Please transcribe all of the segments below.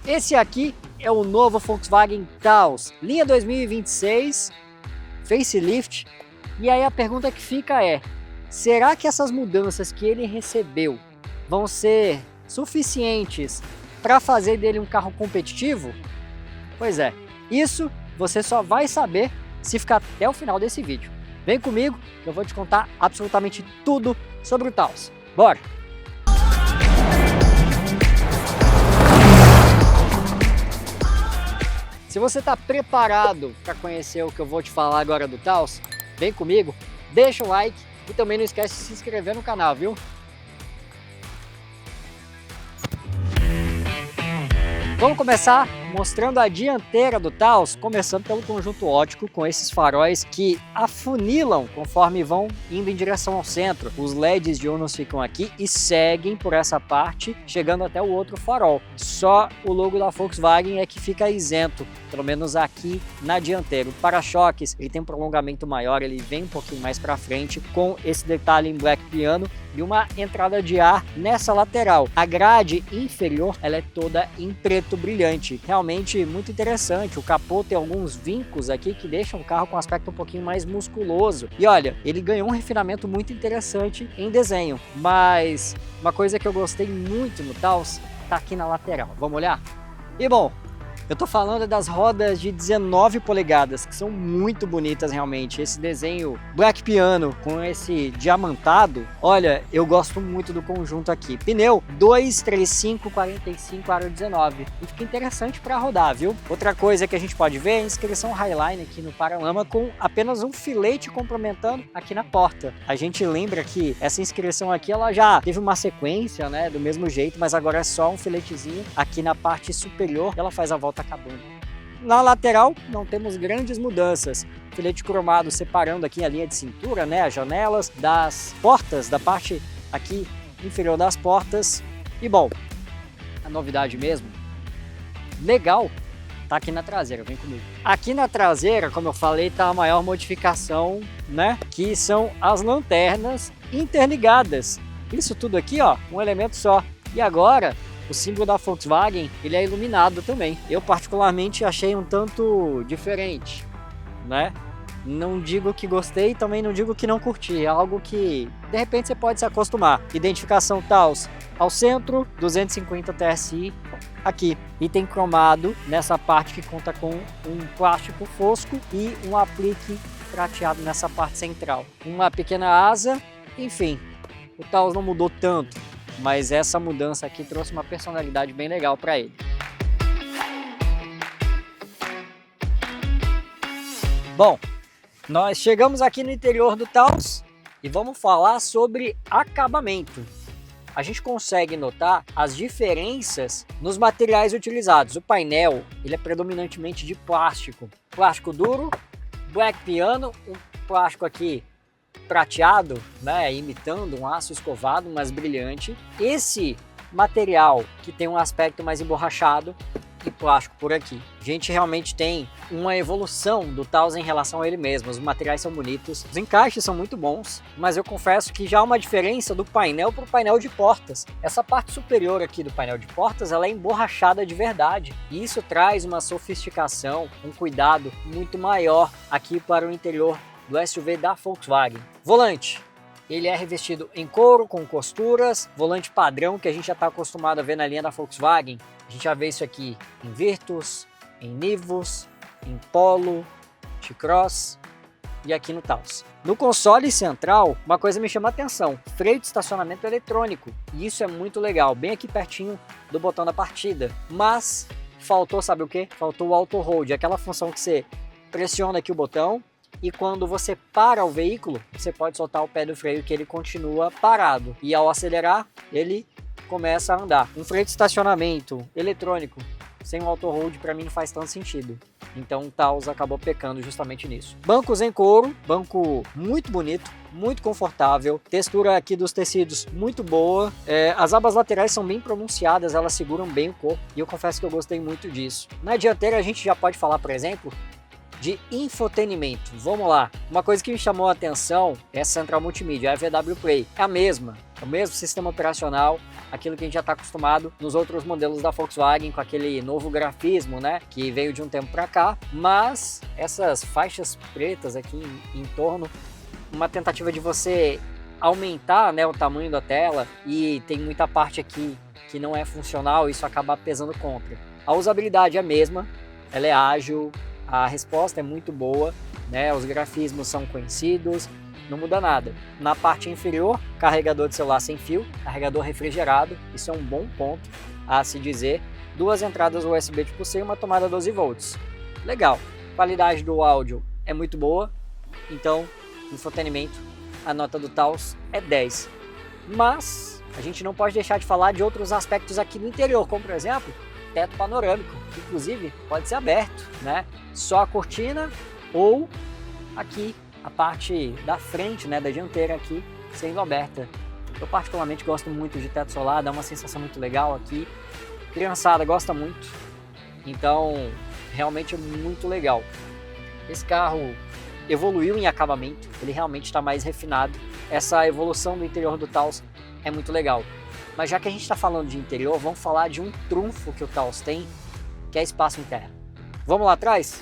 Esse aqui é o novo Volkswagen Taos, linha 2026, facelift. E aí a pergunta que fica é, será que essas mudanças que ele recebeu vão ser suficientes para fazer dele um carro competitivo? Pois é, isso você só vai saber se ficar até o final desse vídeo. Vem comigo que eu vou te contar absolutamente tudo sobre o Taos. Bora! Se você está preparado para conhecer o que eu vou te falar agora do Taos, vem comigo, deixa o like e também não esquece de se inscrever no canal, viu? Vamos começar mostrando a dianteira do Taos, começando pelo conjunto óptico com esses faróis que afunilam conforme vão indo em direção ao centro. Os LEDs de Onus ficam aqui e seguem por essa parte, chegando até o outro farol. Só o logo da Volkswagen é que fica isento, pelo menos aqui na dianteira. O para-choques ele tem um prolongamento maior, ele vem um pouquinho mais para frente com esse detalhe em black piano e uma entrada de ar nessa lateral. A grade inferior ela é toda em preto brilhante, realmente muito interessante. O capô tem alguns vincos aqui que deixam o carro com um aspecto um pouquinho mais musculoso. E olha, ele ganhou um refinamento muito interessante em desenho, mas uma coisa que eu gostei muito no Taos tá aqui na lateral. Vamos olhar? E bom, eu tô falando das rodas de 19 polegadas, que são muito bonitas realmente. Esse desenho black piano com esse diamantado, olha, eu gosto muito do conjunto aqui. Pneu 235/45 aro 19 e fica interessante para rodar, viu? Outra coisa que a gente pode ver é a inscrição Highline aqui no paralama com apenas um filete complementando aqui na porta. A gente lembra que essa inscrição aqui ela já teve uma sequência, né, do mesmo jeito, mas agora é só um filetezinho aqui na parte superior. Ela faz a volta acabando. Na lateral não temos grandes mudanças. Filete cromado separando aqui a linha de cintura, né, as janelas das portas, da parte aqui inferior das portas. E bom, a novidade mesmo, legal, tá aqui na traseira, vem comigo. Aqui na traseira, como eu falei, tá a maior modificação, né, que são as lanternas interligadas. Isso tudo aqui, ó, um elemento só. E agora o símbolo da Volkswagen, ele é iluminado também. Eu particularmente achei um tanto diferente, né? Não digo que gostei, também não digo que não curti. É algo que, de repente, você pode se acostumar. Identificação Taos ao centro, 250 TSI aqui. Item cromado nessa parte que conta com um plástico fosco e um aplique prateado nessa parte central. Uma pequena asa, enfim, o Taos não mudou tanto, mas essa mudança aqui trouxe uma personalidade bem legal para ele. Bom, nós chegamos aqui no interior do Taos e vamos falar sobre acabamento. A gente consegue notar as diferenças nos materiais utilizados. O painel ele é predominantemente de plástico. Plástico duro, black piano, um plástico aqui prateado, né, imitando um aço escovado, mas brilhante. Esse material que tem um aspecto mais emborrachado e plástico por aqui. A gente realmente tem uma evolução do Taos em relação a ele mesmo. Os materiais são bonitos, os encaixes são muito bons, mas eu confesso que já há uma diferença do painel para o painel de portas. Essa parte superior aqui do painel de portas ela é emborrachada de verdade e isso traz uma sofisticação, um cuidado muito maior aqui para o interior do SUV da Volkswagen. Volante, ele é revestido em couro com costuras, volante padrão que a gente já está acostumado a ver na linha da Volkswagen. A gente já vê isso aqui em Virtus, em Nivus, em Polo, T-Cross e aqui no Taos. No console central, uma coisa me chama a atenção, freio de estacionamento eletrônico, e isso é muito legal, bem aqui pertinho do botão da partida. Mas faltou, sabe o que? Faltou o auto hold, aquela função que você pressiona aqui o botão e quando você para o veículo, você pode soltar o pé do freio que ele continua parado. E ao acelerar, ele começa a andar. Um freio de estacionamento eletrônico sem o auto hold para mim não faz tanto sentido. Então o Taos acabou pecando justamente nisso. Bancos em couro, banco muito bonito, muito confortável, textura aqui dos tecidos muito boa, as abas laterais são bem pronunciadas, elas seguram bem o corpo e eu confesso que eu gostei muito disso. Na dianteira a gente já pode falar, por exemplo, de infotenimento. Vamos lá. Uma coisa que me chamou a atenção é a central multimídia, a VW Play. É a mesma, é o mesmo sistema operacional, aquilo que a gente já está acostumado nos outros modelos da Volkswagen, com aquele novo grafismo, né, que veio de um tempo para cá, mas essas faixas pretas aqui em torno, uma tentativa de você aumentar, né, o tamanho da tela, e tem muita parte aqui que não é funcional, isso acaba pesando contra. A usabilidade é a mesma, ela é ágil, a resposta é muito boa, né? Os grafismos são conhecidos, não muda nada. Na parte inferior, carregador de celular sem fio, carregador refrigerado, isso é um bom ponto a se dizer. 2 entradas USB tipo C e uma tomada 12 volts. Legal, qualidade do áudio é muito boa, então infotenimento, a nota do Taos é 10. Mas a gente não pode deixar de falar de outros aspectos aqui no interior, como por exemplo, teto panorâmico, que inclusive pode ser aberto, né? Só a cortina ou aqui a parte da frente, né, da dianteira aqui sendo aberta. Eu particularmente gosto muito de teto solar, dá uma sensação muito legal aqui. Criançada gosta muito, então realmente é muito legal. Esse carro evoluiu em acabamento, ele realmente está mais refinado. Essa evolução do interior do Taos é muito legal. Mas já que a gente está falando de interior, vamos falar de um trunfo que o Taos tem, que é espaço interno. Vamos lá atrás?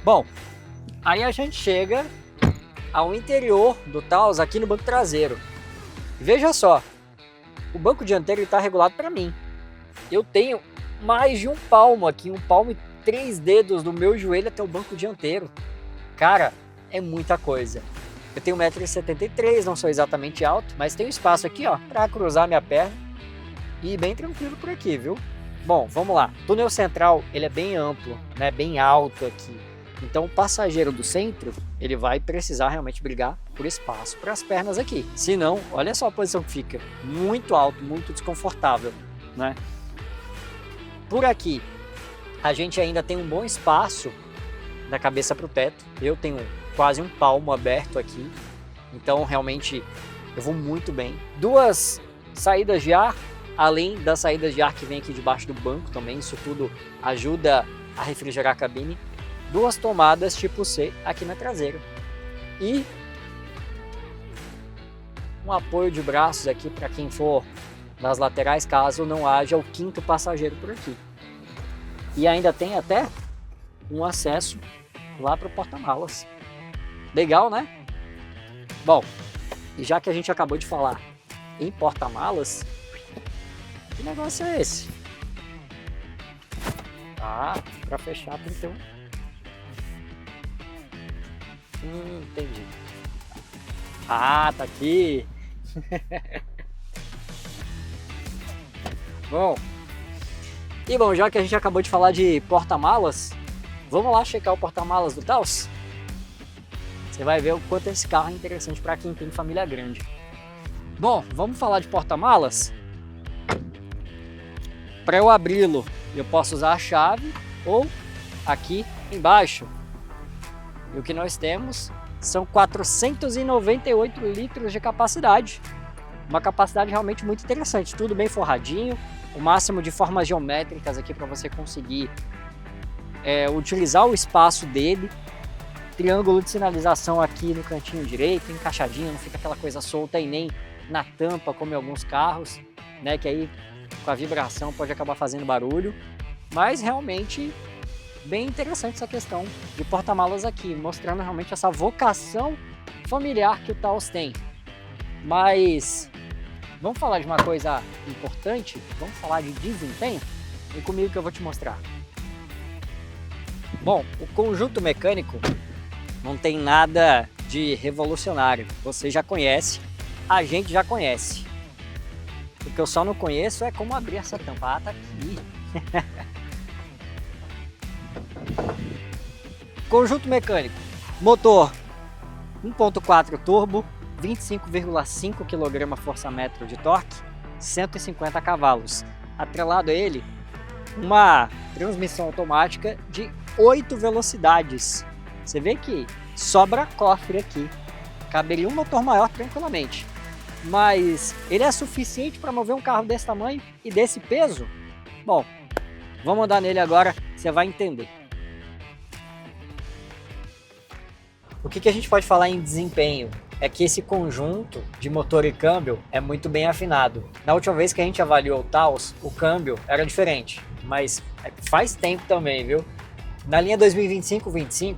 Bom, aí a gente chega ao interior do Taos aqui no banco traseiro. Veja só, o banco dianteiro está regulado para mim. Eu tenho mais de um palmo aqui, um palmo e 3 dedos do meu joelho até o banco dianteiro. Cara, é muita coisa. Eu tenho 1,73 m, não sou exatamente alto, mas tenho espaço aqui, ó, para cruzar minha perna e bem tranquilo por aqui, viu? Bom, vamos lá. O túnel central, ele é bem amplo, né, bem alto aqui. Então o passageiro do centro, ele vai precisar realmente brigar por espaço para as pernas aqui. Se não, olha só a posição que fica. Muito alto, muito desconfortável, né? Por aqui, a gente ainda tem um bom espaço da cabeça para o teto. Eu tenho quase um palmo aberto aqui, então realmente eu vou muito bem. 2 saídas de ar, além das saídas de ar que vem aqui debaixo do banco também, isso tudo ajuda a refrigerar a cabine. 2 tomadas tipo C aqui na traseira e um apoio de braços aqui para quem for nas laterais, caso não haja o 5º passageiro por aqui. E ainda tem até um acesso lá para o porta-malas. Legal, né? Bom, e já que a gente acabou de falar em porta-malas, que negócio é esse? Ah, para fechar tem que ter um... entendi. Ah, tá aqui. Bom, já que a gente acabou de falar de porta-malas, vamos lá checar o porta-malas do Taos? Você vai ver o quanto esse carro é interessante para quem tem família grande. Bom, vamos falar de porta-malas? Para eu abri-lo, eu posso usar a chave ou aqui embaixo. E o que nós temos são 498 litros de capacidade. Uma capacidade realmente muito interessante, tudo bem forradinho, o máximo de formas geométricas aqui para você conseguir utilizar o espaço dele. Triângulo de sinalização aqui no cantinho direito, encaixadinho, não fica aquela coisa solta e nem na tampa como em alguns carros, né, que aí com a vibração pode acabar fazendo barulho. Mas realmente bem interessante essa questão de porta-malas aqui, mostrando realmente essa vocação familiar que o Taos tem. Mas vamos falar de uma coisa importante, vamos falar de desempenho? Vem comigo que eu vou te mostrar. Bom, o conjunto mecânico não tem nada de revolucionário, você já conhece, a gente já conhece. O que eu só não conheço é como abrir essa tampa. Ah, tá aqui. Conjunto mecânico, motor 1.4 turbo, 25,5 kgfm de torque, 150 cavalos. Atrelado a ele, uma transmissão automática de 8 velocidades. Você vê que sobra cofre aqui, caberia um motor maior tranquilamente. Mas ele é suficiente para mover um carro desse tamanho e desse peso? Bom, Vamos andar nele agora, você vai entender. O que a gente pode falar em desempenho? É que esse conjunto de motor e câmbio é muito bem afinado. Na última vez que a gente avaliou o Taos, o câmbio era diferente, mas faz tempo também, viu? Na linha 2025-25,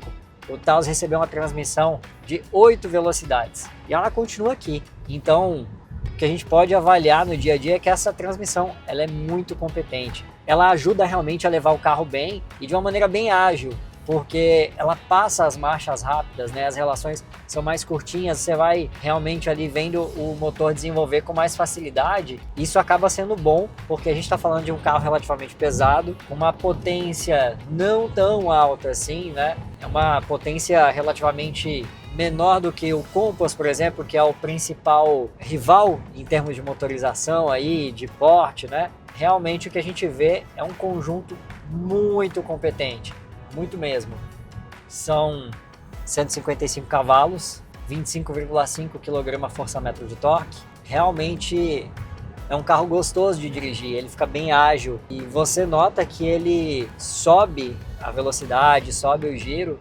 o Taos recebeu uma transmissão de 8 velocidades e ela continua aqui. Então, o que a gente pode avaliar no dia a dia é que essa transmissão ela é muito competente. Ela ajuda realmente a levar o carro bem e de uma maneira bem ágil, porque ela passa as marchas rápidas, né? As relações são mais curtinhas, você vai realmente ali vendo o motor desenvolver com mais facilidade. Isso acaba sendo bom, porque a gente está falando de um carro relativamente pesado, com uma potência não tão alta assim, né? É uma potência relativamente menor do que o Compass, por exemplo, que é o principal rival em termos de motorização aí, de porte, né? Realmente o que a gente vê é um conjunto muito competente. Muito mesmo. São 155 cavalos, 25,5 kgfm de torque. Realmente é um carro gostoso de dirigir, ele fica bem ágil e você nota que ele sobe a velocidade, sobe o giro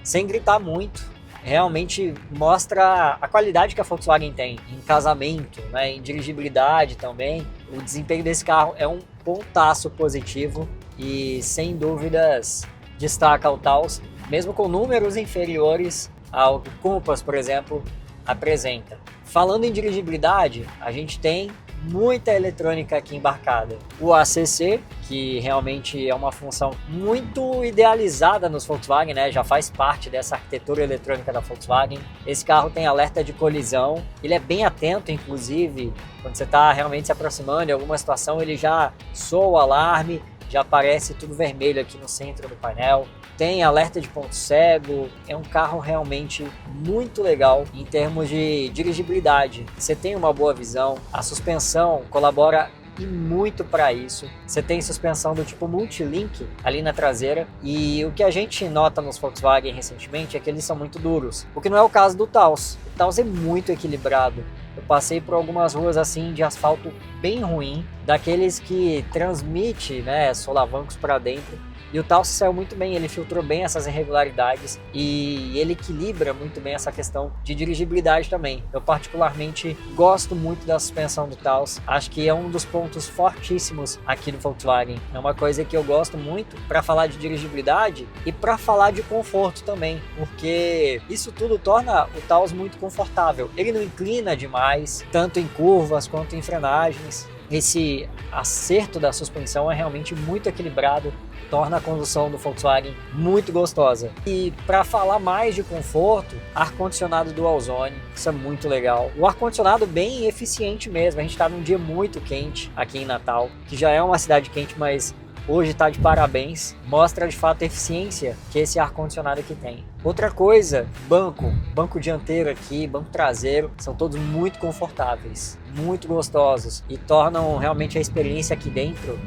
sem gritar muito. Realmente mostra a qualidade que a Volkswagen tem em casamento, né, em dirigibilidade também. O desempenho desse carro é um pontaço positivo e sem dúvidas destaca o Taos, mesmo com números inferiores ao que o Compass, por exemplo, apresenta. Falando em dirigibilidade, a gente tem muita eletrônica aqui embarcada. O ACC, que realmente é uma função muito idealizada nos Volkswagen, né? Já faz parte dessa arquitetura eletrônica da Volkswagen. Esse carro tem alerta de colisão, ele é bem atento, inclusive, quando você está realmente se aproximando em alguma situação, ele já soa o alarme, já aparece tudo vermelho aqui no centro do painel. Tem alerta de ponto cego, é um carro realmente muito legal em termos de dirigibilidade. Você tem uma boa visão, a suspensão colabora e muito para isso. Você tem suspensão do tipo multilink ali na traseira e o que a gente nota nos Volkswagen recentemente é que eles são muito duros, o que não é o caso do Taos. O Taos é muito equilibrado. Eu passei por algumas ruas assim de asfalto bem ruim, daqueles que transmite, né, solavancos para dentro. E o Taos saiu muito bem, ele filtrou bem essas irregularidades e ele equilibra muito bem essa questão de dirigibilidade também. Eu particularmente gosto muito da suspensão do Taos, acho que é um dos pontos fortíssimos aqui do Volkswagen. É uma coisa que eu gosto muito para falar de dirigibilidade e para falar de conforto também, porque isso tudo torna o Taos muito confortável. Ele não inclina demais, tanto em curvas quanto em frenagens. Esse acerto da suspensão é realmente muito equilibrado, torna a condução do Volkswagen muito gostosa. E para falar mais de conforto, ar-condicionado dual zone, isso é muito legal. O ar-condicionado bem eficiente mesmo, a gente está num dia muito quente aqui em Natal, que já é uma cidade quente, mas hoje está de parabéns, mostra de fato a eficiência que esse ar-condicionado aqui tem. Outra coisa, banco dianteiro aqui, banco traseiro, são todos muito confortáveis, muito gostosos e tornam realmente a experiência aqui dentro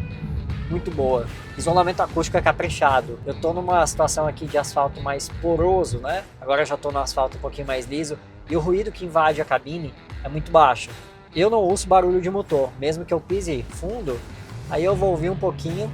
muito boa. Isolamento acústico é caprichado. Eu tô numa situação aqui de asfalto mais poroso, né? Agora eu já tô no asfalto um pouquinho mais liso e o ruído que invade a cabine é muito baixo. Eu não ouço barulho de motor, mesmo que eu pise fundo, aí eu vou ouvir um pouquinho,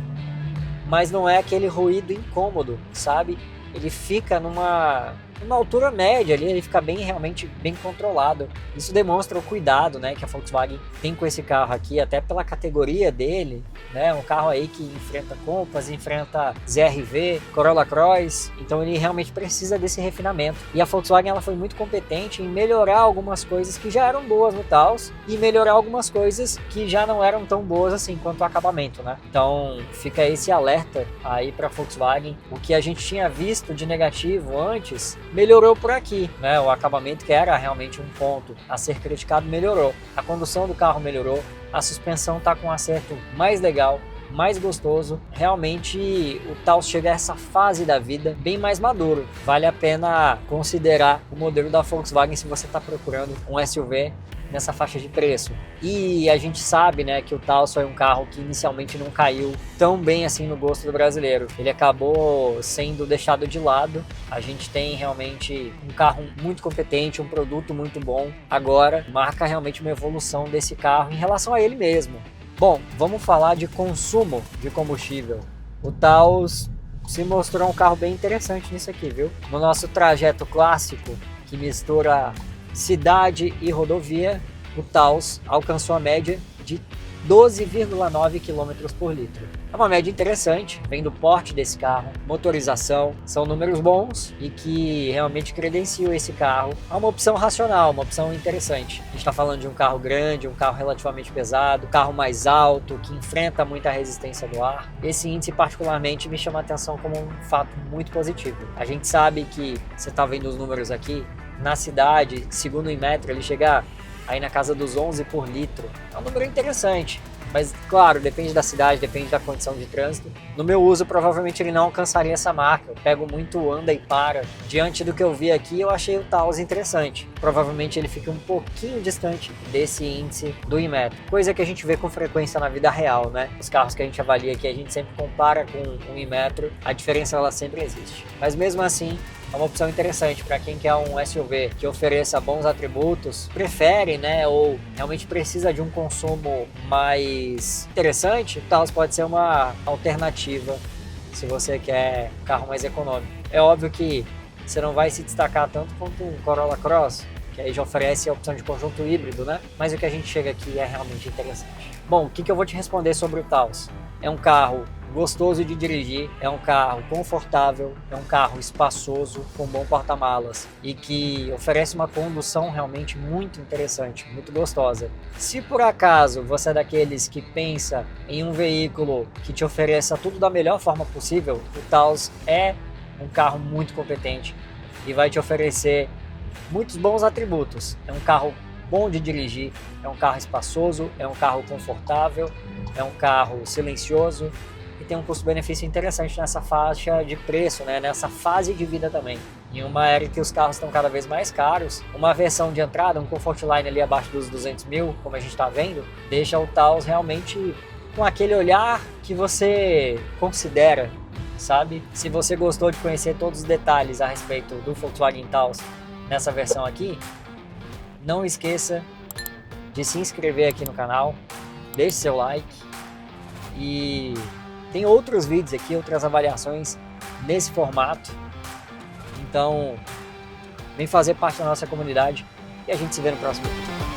mas não é aquele ruído incômodo, sabe? Ele fica numa altura média ali, ele fica realmente bem controlado. Isso demonstra o cuidado, né, que a Volkswagen tem com esse carro aqui, até pela categoria dele, né, um carro aí que enfrenta Compass, enfrenta ZR-V, Corolla Cross, então ele realmente precisa desse refinamento. E a Volkswagen ela foi muito competente em melhorar algumas coisas que já eram boas no Taos e melhorar algumas coisas que já não eram tão boas assim quanto o acabamento, né? Então fica esse alerta aí para a Volkswagen, o que a gente tinha visto de negativo antes melhorou por aqui, né? O acabamento, que era realmente um ponto a ser criticado, melhorou. A condução do carro melhorou, a suspensão está com um acerto mais legal, mais gostoso. Realmente o Taos chega a essa fase da vida bem mais maduro. Vale a pena considerar o modelo da Volkswagen se você está procurando um SUV nessa faixa de preço. E a gente sabe, né, que o Taos foi um carro que inicialmente não caiu tão bem assim no gosto do brasileiro. Ele acabou sendo deixado de lado. A gente tem realmente um carro muito competente, um produto muito bom. Agora marca realmente uma evolução desse carro em relação a ele mesmo. Bom, vamos falar de consumo de combustível. o Taos se mostrou um carro bem interessante nisso aqui, viu? No nosso trajeto clássico, que mistura cidade e rodovia, o Taos alcançou a média de 12,9 km por litro. É uma média interessante, vem do porte desse carro, motorização, são números bons e que realmente credenciam esse carro a uma opção racional, uma opção interessante. A gente está falando de um carro grande, um carro relativamente pesado, um carro mais alto, que enfrenta muita resistência do ar. Esse índice particularmente me chama a atenção como um fato muito positivo. A gente sabe que, você está vendo os números aqui, na cidade, segundo o Inmetro, ele chega aí na casa dos 11 por litro. É um número interessante, mas claro, depende da cidade, depende da condição de trânsito. No meu uso, provavelmente ele não alcançaria essa marca. Eu pego muito anda e para. Diante do que eu vi aqui, eu achei o Taos interessante. Provavelmente ele fica um pouquinho distante desse índice do Inmetro, coisa que a gente vê com frequência na vida real, né? Os carros que a gente avalia aqui, a gente sempre compara com o Inmetro, a diferença ela sempre existe. Mas mesmo assim, é uma opção interessante para quem quer um SUV que ofereça bons atributos, prefere, né, ou realmente precisa de um consumo mais interessante. O Taos pode ser uma alternativa se você quer um carro mais econômico. É óbvio que você não vai se destacar tanto quanto um Corolla Cross, que aí já oferece a opção de conjunto híbrido, né? Mas o que a gente chega aqui é realmente interessante. Bom, o que eu vou te responder sobre o Taos? É um carro gostoso de dirigir, é um carro confortável, é um carro espaçoso, com bom porta-malas e que oferece uma condução realmente muito interessante, muito gostosa. Se por acaso você é daqueles que pensa em um veículo que te ofereça tudo da melhor forma possível, o Taos é um carro muito competente e vai te oferecer muitos bons atributos. É um carro bom de dirigir, é um carro espaçoso, é um carro confortável, é um carro silencioso e tem um custo-benefício interessante nessa faixa de preço, né? Nessa fase de vida também. Em uma era em que os carros estão cada vez mais caros, uma versão de entrada, um Comfortline ali abaixo dos 200 mil, como a gente está vendo, deixa o Taos realmente com aquele olhar que você considera, sabe? Se você gostou de conhecer todos os detalhes a respeito do Volkswagen Taos nessa versão aqui, não esqueça de se inscrever aqui no canal, deixe seu like e tem outros vídeos aqui, outras avaliações nesse formato. Então, vem fazer parte da nossa comunidade e a gente se vê no próximo vídeo.